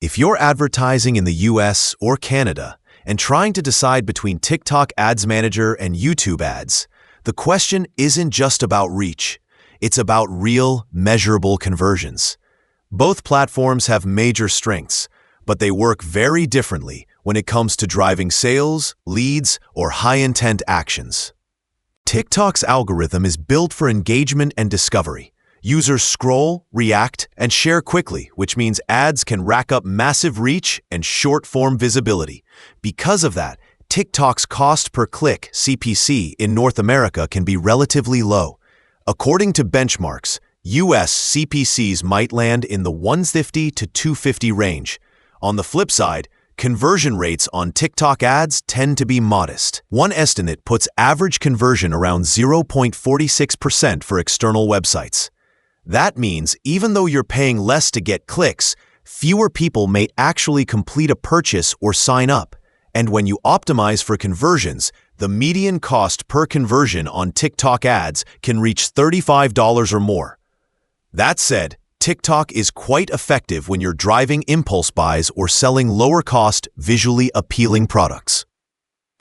If you're advertising in the US or Canada and trying to decide between TikTok Ads Manager and YouTube ads, the question isn't just about reach. It's about real, measurable conversions. Both platforms have major strengths, but they work very differently when it comes to driving sales, leads, or high-intent actions. TikTok's algorithm is built for engagement and discovery. Users scroll, react, and share quickly, which means ads can rack up massive reach and short-form visibility. Because of that, TikTok's cost per click, CPC, in North America can be relatively low. According to benchmarks, US CPCs might land in the $150 to $250 range. On the flip side, conversion rates on TikTok ads tend to be modest. One estimate puts average conversion around 0.46% for external websites. That means even though you're paying less to get clicks, fewer people may actually complete a purchase or sign up. And when you optimize for conversions, the median cost per conversion on TikTok ads can reach $35 or more. That said, TikTok is quite effective when you're driving impulse buys or selling lower-cost, visually appealing products.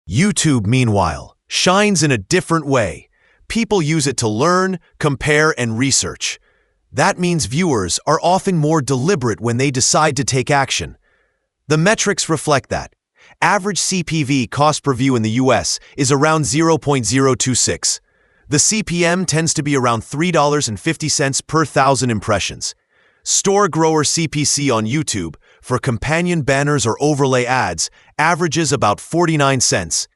YouTube, meanwhile, shines in a different way. People use it to learn, compare, and research. That means viewers are often more deliberate when they decide to take action. The metrics reflect that. Average CPV, cost per view in the US, is around 0.026. The CPM tends to be around $3.50 per thousand impressions. Store grower CPC on YouTube, for companion banners or overlay ads, averages about 49 cents.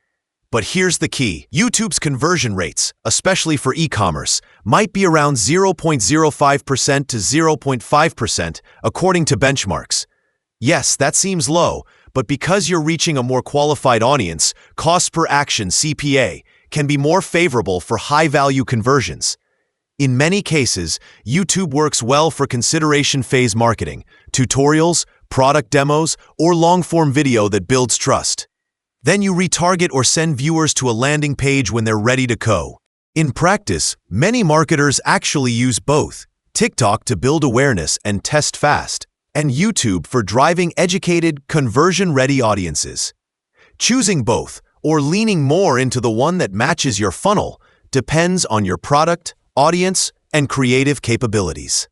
But here's the key. YouTube's conversion rates, especially for e-commerce, might be around 0.05% to 0.5%, according to benchmarks. Yes, that seems low, but because you're reaching a more qualified audience, cost per action, CPA, can be more favorable for high-value conversions. In many cases, YouTube works well for consideration phase marketing, tutorials, product demos, or long-form video that builds trust. Then you retarget or send viewers to a landing page when they're ready to go. In practice, many marketers actually use both: TikTok to build awareness and test fast, and YouTube for driving educated, conversion-ready audiences. Choosing both, or leaning more into the one that matches your funnel, depends on your product, audience, and creative capabilities.